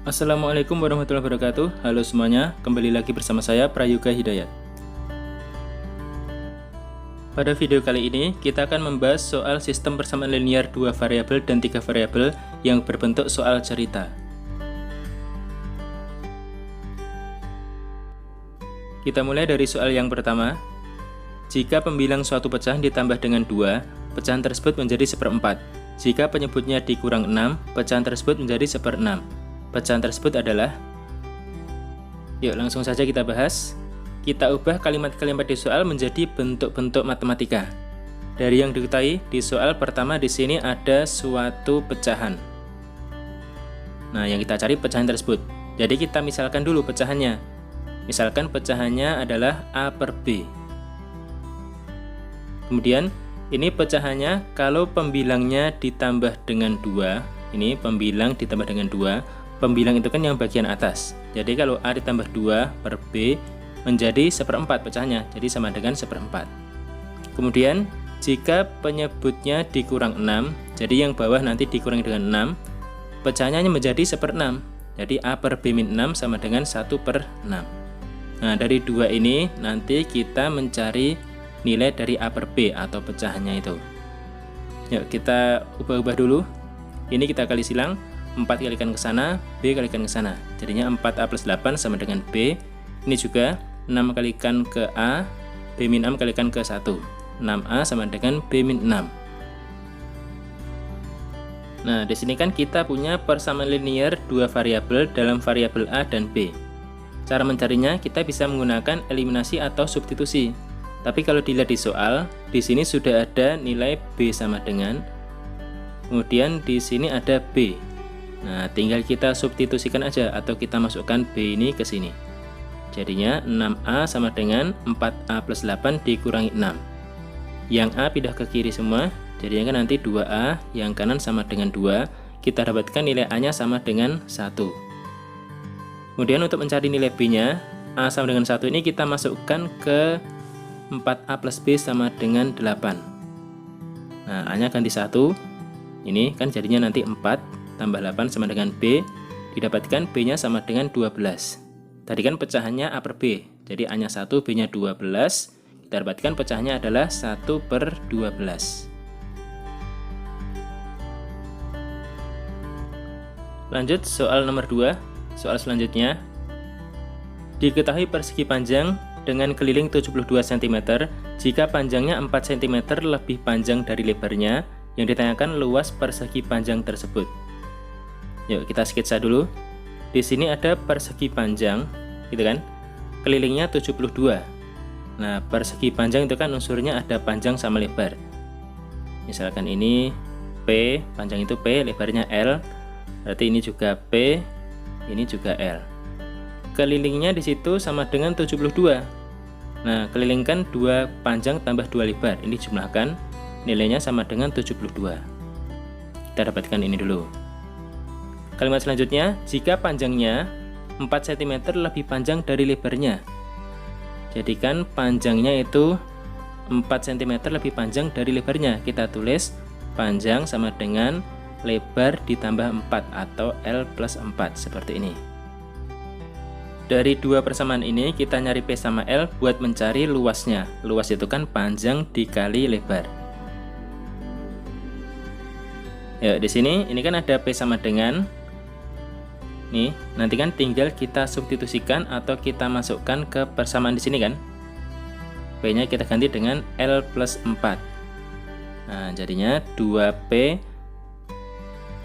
Assalamualaikum warahmatullahi wabarakatuh. Halo semuanya, kembali lagi bersama saya Prayoga Hidayat. Pada video kali ini, kita akan membahas soal sistem persamaan linear 2 variabel dan 3 variabel yang berbentuk soal cerita. Kita mulai dari soal yang pertama. Jika pembilang suatu pecahan ditambah dengan 2, pecahan tersebut menjadi 1/4. Jika penyebutnya dikurang 6, pecahan tersebut menjadi 1/6. Pecahan tersebut adalah, yuk langsung saja kita bahas. Kita ubah kalimat-kalimat di soal menjadi bentuk-bentuk matematika. Dari yang diketahui di soal pertama di sini ada suatu pecahan. Nah, yang kita cari pecahan tersebut. Jadi kita misalkan dulu pecahannya. Misalkan pecahannya adalah A per B. Kemudian ini pecahannya kalau pembilangnya ditambah dengan 2. Ini pembilang ditambah dengan 2. Pembilang itu kan yang bagian atas. Jadi kalau A ditambah 2 per B menjadi 1/4 pecahannya. Jadi sama dengan 1/4. Kemudian jika penyebutnya dikurang 6, jadi yang bawah nanti dikurangi dengan 6, pecahannya menjadi 1/6. Jadi A per B min 6 sama dengan 1/6. Nah, dari 2 ini nanti kita mencari nilai dari A per B atau pecahannya itu. Yuk kita ubah-ubah dulu. Ini kita kali silang. 4 kalikan ke sana, B kalikan ke sana. Jadinya 4A plus 8 sama dengan B. Ini juga 6 kalikan ke A, B min 6 kalikan ke 1. 6A sama dengan B min 6. Nah, di sini kan kita punya persamaan linear 2 variabel dalam variabel A dan B. Cara mencarinya kita bisa menggunakan eliminasi atau substitusi. Tapi kalau dilihat di soal, di sini sudah ada nilai B sama dengan, kemudian di sini ada B. Nah, tinggal kita substitusikan aja atau kita masukkan B ini ke sini. Jadinya 6A sama dengan 4A plus 8 dikurangi 6. Yang A pindah ke kiri semua, jadinya kan nanti 2A, yang kanan sama dengan 2. Kita dapatkan nilai A-nya sama dengan 1. Kemudian untuk mencari nilai B-nya, A sama dengan 1 ini kita masukkan ke 4A plus B sama dengan 8. Nah, A-nya ganti 1. Ini kan jadinya nanti 4 tambah 8 sama dengan B, didapatkan B-nya sama dengan 12. Tadi kan pecahannya A per B, jadi A-nya 1, B-nya 12. Kita dapatkan pecahannya adalah 1/12. Lanjut soal nomor 2. Soal selanjutnya, diketahui persegi panjang dengan keliling 72 cm jika panjangnya 4 cm lebih panjang dari lebarnya. Yang ditanyakan luas persegi panjang tersebut. Yuk kita sketsa dulu. Di sini ada persegi panjang, gitu kan? Kelilingnya 72. Nah, persegi panjang itu kan unsurnya ada panjang sama lebar. Misalkan ini P, panjang itu P, lebarnya L. Berarti ini juga P, ini juga L. Kelilingnya di situ sama dengan 72. Nah, kelilingkan 2 panjang tambah 2 lebar. Ini jumlahkan, nilainya sama dengan 72. Kita dapatkan ini dulu. Kalimat selanjutnya, jika panjangnya 4 cm lebih panjang dari lebarnya. Jadikan panjangnya itu 4 cm lebih panjang dari lebarnya. Kita tulis panjang sama dengan lebar ditambah 4 atau L plus 4 seperti ini. Dari dua persamaan ini kita nyari P sama L buat mencari luasnya. Luas itu kan panjang dikali lebar. Ya, di sini ini kan ada P sama dengan, nih, nanti kan tinggal kita substitusikan atau kita masukkan ke persamaan di sini kan. P-nya kita ganti dengan L plus 4. Nah, jadinya 2P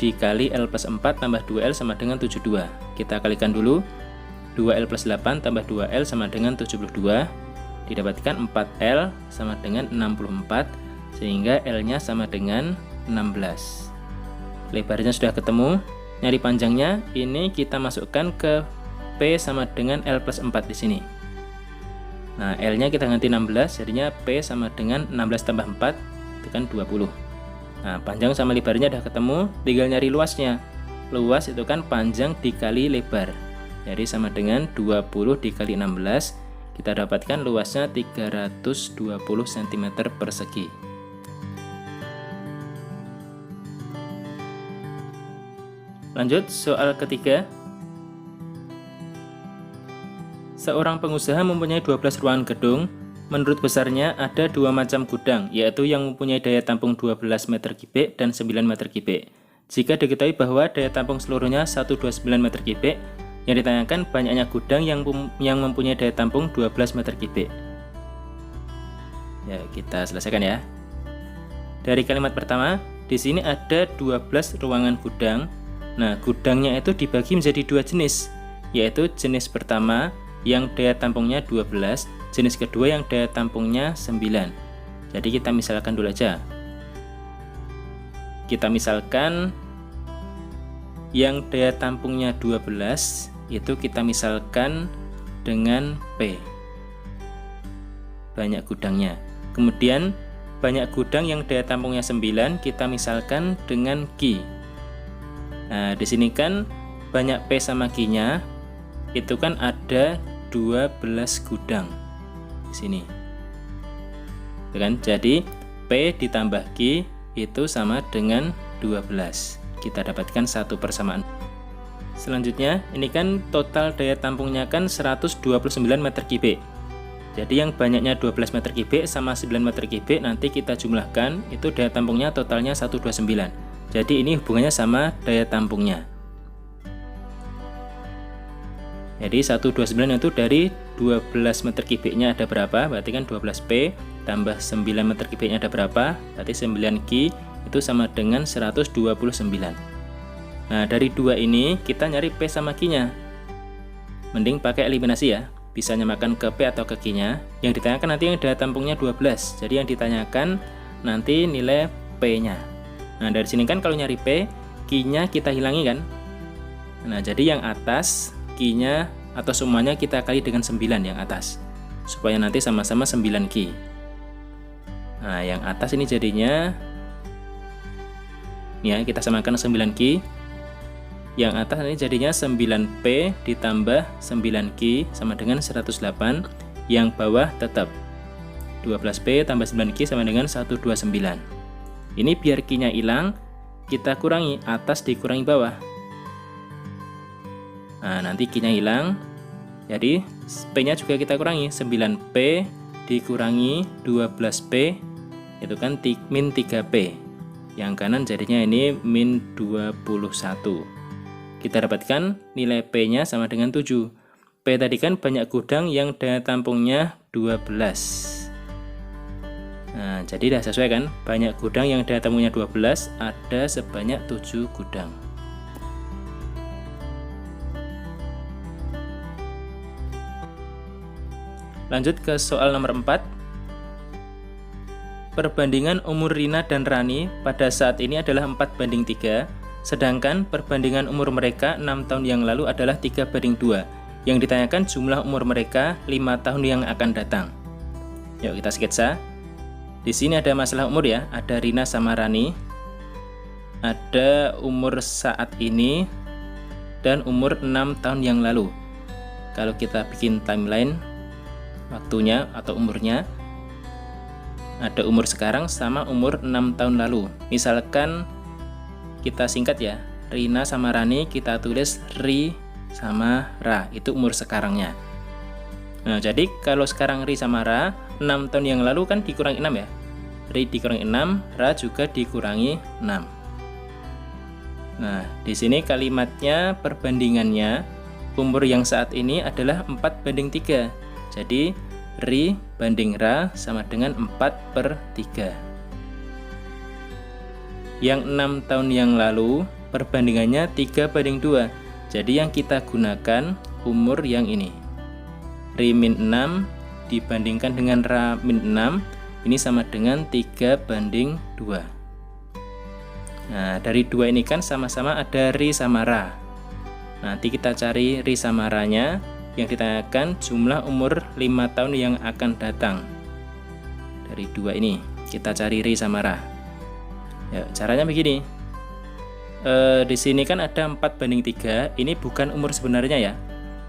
dikali L plus 4 tambah 2L sama dengan 72. Kita kalikan dulu. 2L plus 8 tambah 2L sama dengan 72. Didapatkan 4L sama dengan 64, sehingga L-nya sama dengan 16. Lebarnya sudah ketemu. Nyari panjangnya, ini kita masukkan ke P sama dengan L plus 4 di sini. Nah, L-nya kita ganti 16, jadinya P sama dengan 16 tambah 4, itu kan 20. Nah, panjang sama lebarnya udah ketemu, tinggal nyari luasnya. Luas itu kan panjang dikali lebar. Jadi sama dengan 20 dikali 16, kita dapatkan luasnya 320 cm persegi. Lanjut soal ketiga. Seorang pengusaha mempunyai 12 ruangan gedung. Menurut besarnya ada dua macam gudang, yaitu yang mempunyai daya tampung 12 meter kubik dan 9 meter kubik. Jika diketahui bahwa daya tampung seluruhnya 129 meter kubik, yang ditanyakan banyaknya gudang yang mempunyai daya tampung 12 meter kubik. Ya, kita selesaikan ya. Dari kalimat pertama, di sini ada 12 ruangan gudang. Nah, gudangnya itu dibagi menjadi dua jenis, yaitu jenis pertama yang daya tampungnya 12, jenis kedua yang daya tampungnya 9. Jadi kita misalkan dulu aja. Kita misalkan yang daya tampungnya 12 itu kita misalkan dengan P, banyak gudangnya. Kemudian banyak gudang yang daya tampungnya 9 kita misalkan dengan Q. Nah, di sini kan banyak P sama Q-nya itu kan ada 12 gudang di sini. Kan? Jadi P ditambah Q itu sama dengan 12. Kita dapatkan satu persamaan. Selanjutnya, ini kan total daya tampungnya kan 129 meter kubik. Jadi yang banyaknya 12 meter kubik sama 9 meter kubik nanti kita jumlahkan, itu daya tampungnya totalnya 129. Jadi ini hubungannya sama daya tampungnya. Jadi 129 itu dari 12 meter kubiknya ada berapa? Berarti kan 12P tambah 9 meter kubiknya ada berapa? Berarti 9Q itu sama dengan 129. Nah, dari dua ini kita nyari P sama Q-nya. Mending pakai eliminasi ya. Bisa nyamakan ke P atau ke Q-nya. Yang ditanyakan nanti yang daya tampungnya 12. Jadi yang ditanyakan nanti nilai P-nya. Nah, dari sini kan kalau nyari P, Q-nya kita hilangi kan? Nah, jadi yang atas Q-nya atau semuanya kita kali dengan 9 yang atas, supaya nanti sama-sama 9Q. Nah, yang atas ini jadinya ya kita samakan 9Q. Yang atas ini jadinya 9P ditambah 9Q sama dengan 108. Yang bawah tetap 12P tambah 9Q sama dengan 129. Ini biar Q-nya hilang, kita kurangi atas dikurangi bawah. Nah, nanti Q-nya hilang, jadi P-nya juga kita kurangi. 9P dikurangi 12P itu kan min 3P. Yang kanan jadinya ini min 21. Kita dapatkan nilai P-nya sama dengan 7. P tadi kan banyak gudang yang daya tampungnya 12. Nah, jadi sudah sesuai kan? Banyak gudang yang daya tampungnya 12 ada sebanyak 7 gudang. Lanjut ke soal nomor 4. Perbandingan umur Rina dan Rani pada saat ini adalah 4:3, sedangkan perbandingan umur mereka 6 tahun yang lalu adalah 3:2. Yang ditanyakan jumlah umur mereka 5 tahun yang akan datang. Yuk kita sketsa. Di sini ada masalah umur ya, ada Rina sama Rani. Ada umur saat ini dan umur 6 tahun yang lalu. Kalau kita bikin timeline waktunya atau umurnya, ada umur sekarang sama umur 6 tahun lalu. Misalkan kita singkat ya, Rina sama Rani kita tulis Ri sama Ra, itu umur sekarangnya. Nah, jadi kalau sekarang Ri sama Ra 6 tahun yang lalu kan dikurangi 6 ya. Ri dikurangi 6, Ra juga dikurangi 6. Nah, di sini kalimatnya perbandingannya umur yang saat ini adalah 4:3. Jadi Ri banding Ra sama dengan 4/3. Yang 6 tahun yang lalu perbandingannya 3:2. Jadi yang kita gunakan umur yang ini. Ri min 6 dibandingkan dengan Ra min 6, ini sama dengan 3:2. Nah, dari dua ini kan sama-sama ada Ri sama Ra. Nanti kita cari Ri sama Ra-nya. Yang ditanyakan jumlah umur 5 tahun yang akan datang. Dari dua ini kita cari Ri sama Ra. Ya, caranya begini. Di sini kan ada 4:3. Ini bukan umur sebenarnya ya.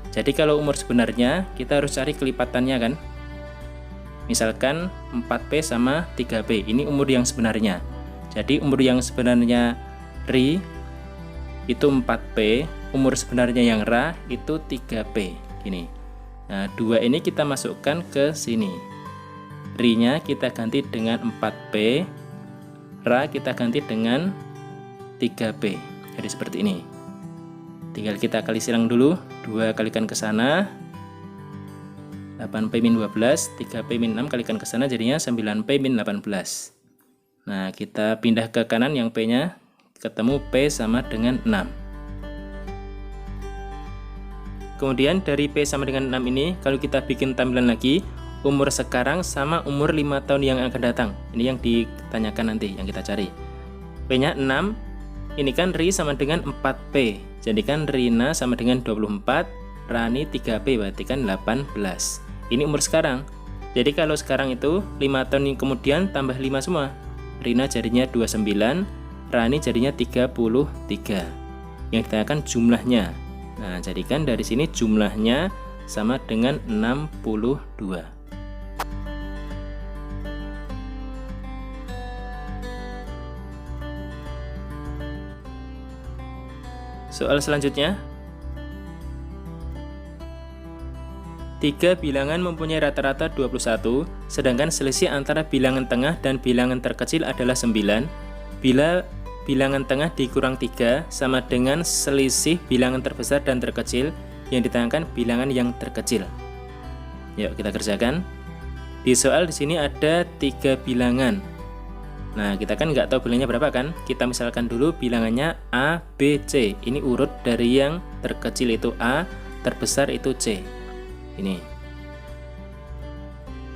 Jadi kalau umur sebenarnya kita harus cari kelipatannya kan. Misalkan 4P sama 3P. Ini umur yang sebenarnya. Jadi umur yang sebenarnya Ri itu 4P, umur sebenarnya yang Ra itu 3P. Gini. Nah, 2 ini kita masukkan ke sini. Ri-nya kita ganti dengan 4P, Ra kita ganti dengan 3P. Jadi seperti ini. Tinggal kita kali silang dulu, 2 kalikan ke sana, 8P-12, 3P-6 kalikan ke sana jadinya 9P-18. Nah, kita pindah ke kanan yang P-nya, ketemu P sama dengan 6. Kemudian dari P sama dengan 6 ini, kalau kita bikin tampilan lagi, umur sekarang sama umur 5 tahun yang akan datang. Ini yang ditanyakan nanti, yang kita cari. P-nya 6, ini kan Ri sama dengan 4P. Jadi kan Rina sama dengan 24, Rani 3P, berarti kan 18. Ini umur sekarang. Jadi kalau sekarang itu 5 tahun yang kemudian tambah 5 semua. Rina jadinya 29, Rani jadinya 33. Yang ditanyakan jumlahnya. Nah, jadikan dari sini jumlahnya sama dengan 62. Soal selanjutnya. 3 bilangan mempunyai rata-rata 21, sedangkan selisih antara bilangan tengah dan bilangan terkecil adalah 9. Bila bilangan tengah dikurang 3 sama dengan selisih bilangan terbesar dan terkecil, yang ditanyakan bilangan yang terkecil. Yuk kita kerjakan. Di soal di sini ada 3 bilangan. Nah, kita kan nggak tahu bilangnya berapa kan? Kita misalkan dulu bilangannya A, B, C. Ini urut dari yang terkecil itu A, terbesar itu C. Ini.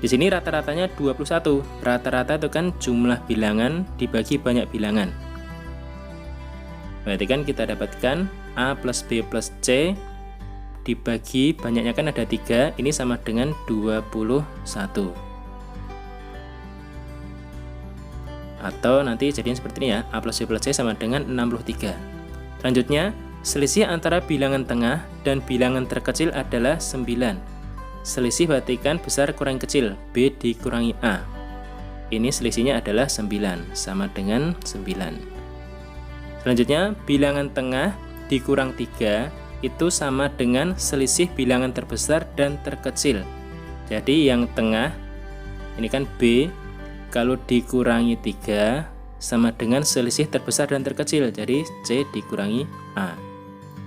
Di sini rata-ratanya 21. Rata-rata itu kan jumlah bilangan dibagi banyak bilangan. Berarti kan kita dapatkan A plus B plus C dibagi banyaknya kan ada 3, ini sama dengan 21. Atau nanti jadinya seperti ini ya, A plus B plus C sama dengan 63. Selanjutnya, selisih antara bilangan tengah dan bilangan terkecil adalah 9. Selisih berarti kan besar kurang kecil, B dikurangi A. Ini selisihnya adalah 9, sama dengan 9. Selanjutnya, bilangan tengah dikurang 3 itu sama dengan selisih bilangan terbesar dan terkecil. Jadi yang tengah, ini kan B, kalau dikurangi 3 sama dengan selisih terbesar dan terkecil. Jadi C dikurangi A.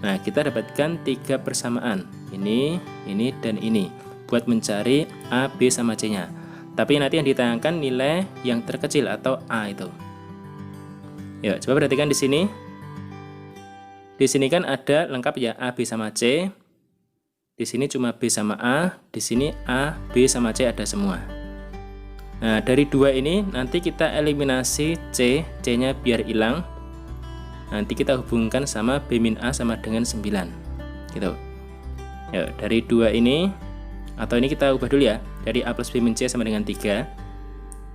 Nah, kita dapatkan 3 persamaan. Ini, dan ini. Buat mencari A, B, sama C-nya. Tapi nanti yang ditanyakan nilai yang terkecil atau A itu. Yuk, coba perhatikan di sini. Di sini kan ada lengkap ya A, B sama C. Di sini cuma B sama A. Di sini A, B sama C ada semua. Nah, dari 2 ini nanti kita eliminasi C. C-nya biar hilang. Nanti kita hubungkan sama B min A sama dengan 9. Gitu. Yuk, dari 2 ini, atau ini kita ubah dulu ya. Dari A plus B min C sama dengan 3.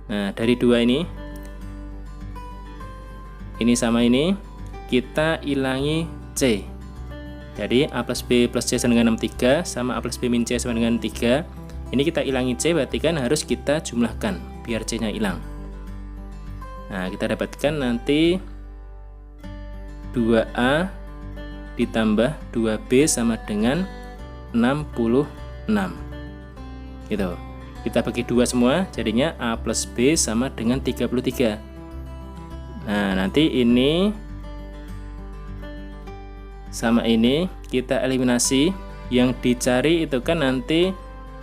Nah, dari 2 ini sama ini, kita ilangi C. Jadi A plus B plus C sama dengan 63 sama A plus B min C sama dengan 3. Ini kita ilangi C, berarti kan harus kita jumlahkan biar C nya hilang. Nah, kita dapatkan nanti 2A ditambah 2B sama dengan 66. Gitu. Kita bagi 2 semua, jadinya A plus B sama dengan 33. Nah, nanti ini sama ini kita eliminasi. Yang dicari itu kan nanti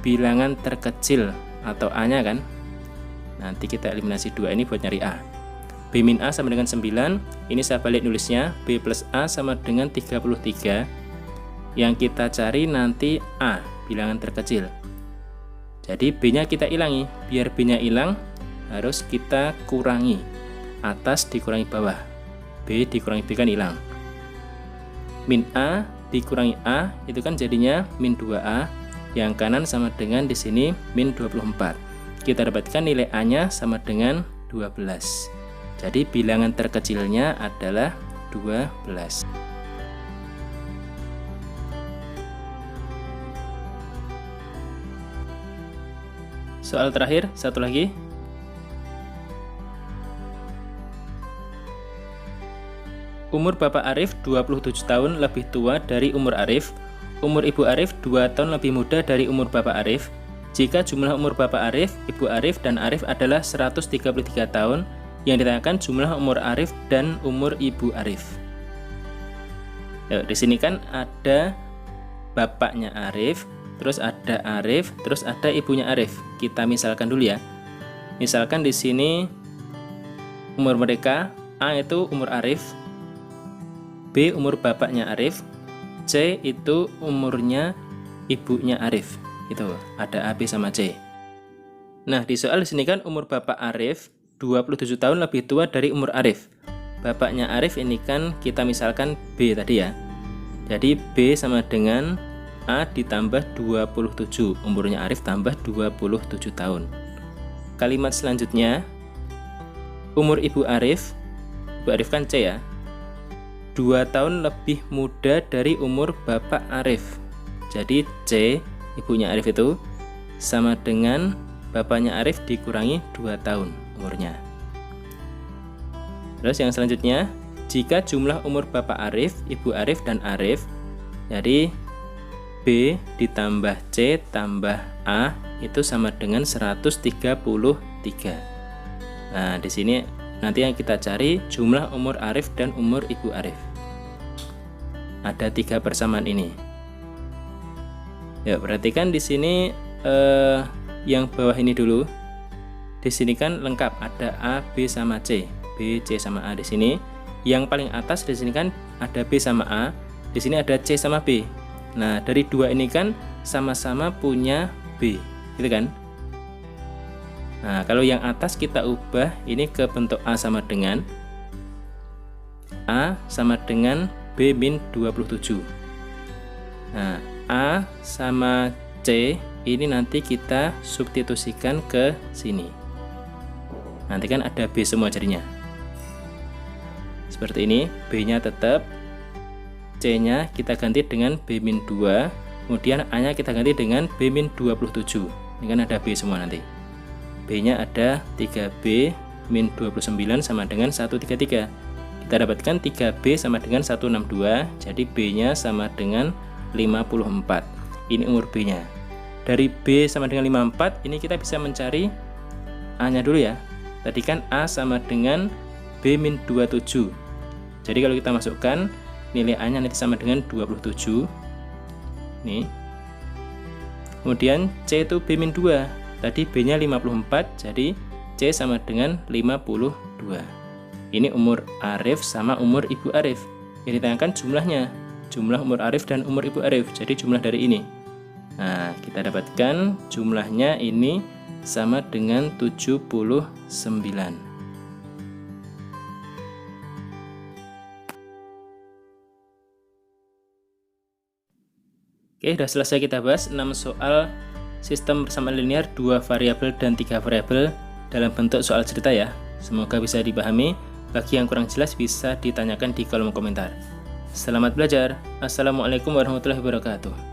bilangan terkecil atau A-nya kan. Nanti kita eliminasi 2 ini buat nyari A. B min A sama dengan 9. Ini saya balik nulisnya. B plus A sama dengan 33. Yang kita cari nanti A, bilangan terkecil. Jadi B-nya kita hilangi. Biar B-nya hilang, harus kita kurangi. Atas dikurangi bawah. B dikurangi B kan hilang. Min A dikurangi A itu kan jadinya min 2A. Yang kanan sama dengan di sini min 24. Kita dapatkan nilai A-nya sama dengan 12. Jadi bilangan terkecilnya adalah 12. Soal terakhir, satu lagi. Umur Bapak Arif 27 tahun lebih tua dari umur Arif. umur Ibu Arif 2 tahun lebih muda dari umur Bapak Arif jika jumlah umur Bapak Arif, Ibu Arif, dan Arif adalah 133 tahun yang ditanyakan jumlah umur Arif dan umur Ibu Arif. Yuk, di sini kan ada bapaknya Arif, terus ada Arif, terus ada ibunya Arif. Kita misalkan dulu ya. Misalkan di sini umur mereka, A itu umur Arif, B umur bapaknya Arif, C itu umurnya ibunya Arif. Itu ada A, B sama C. Nah, di soal di sini kan umur Bapak Arif 27 tahun lebih tua dari umur Arif. Bapaknya Arif ini kan kita misalkan B tadi ya. Jadi B sama dengan A ditambah 27. Umurnya Arif tambah 27 tahun. Kalimat selanjutnya, umur Ibu Arif kan C ya, 2 tahun lebih muda dari umur Bapak Arif. Jadi C, ibunya Arif itu sama dengan bapaknya Arif dikurangi 2 tahun umurnya. Terus yang selanjutnya, jika jumlah umur Bapak Arif, Ibu Arif, dan Arif, jadi B ditambah C tambah A itu sama dengan 133. Nah, di sini nanti yang kita cari jumlah umur Arif dan umur Ibu Arif. Ada 3 persamaan ini. Ya, perhatikan di sini yang bawah ini dulu. Di sini kan lengkap ada A, B sama C, B, C sama A di sini. Yang paling atas di sini kan ada B sama A, di sini ada C sama B. Nah, dari 2 ini kan sama-sama punya B, gitu kan? Nah, kalau yang atas kita ubah ini ke bentuk A sama dengan B min 27. Nah, A sama C ini nanti kita substitusikan ke sini. Nanti kan ada B semua jadinya. Seperti ini, B-nya tetap, C-nya kita ganti dengan B min 2, kemudian A-nya kita ganti dengan B min 27. Ini kan ada B semua nanti. B-nya ada 3B min 29 sama dengan 133. Kita dapatkan 3B sama dengan 162, jadi B-nya sama dengan 54. Ini umur B-nya. Dari B sama dengan 54, ini kita bisa mencari A-nya dulu ya. Tadi kan A sama dengan B min 27. Jadi kalau kita masukkan, nilai A-nya nanti sama dengan 27. Nih. Kemudian C itu B min 2. Tadi B-nya 54, jadi C sama dengan 52. Ini umur Arif sama umur Ibu Arif. Yang ditanyakan jumlahnya, jumlah umur Arif dan umur Ibu Arif. Jadi jumlah dari ini. Nah, kita dapatkan jumlahnya ini sama dengan 79. Oke, sudah selesai kita bahas 6 soal sistem persamaan linear 2 variabel dan 3 variabel dalam bentuk soal cerita ya. Semoga bisa dipahami. Bagi yang kurang jelas bisa ditanyakan di kolom komentar. Selamat belajar. Assalamualaikum warahmatullahi wabarakatuh.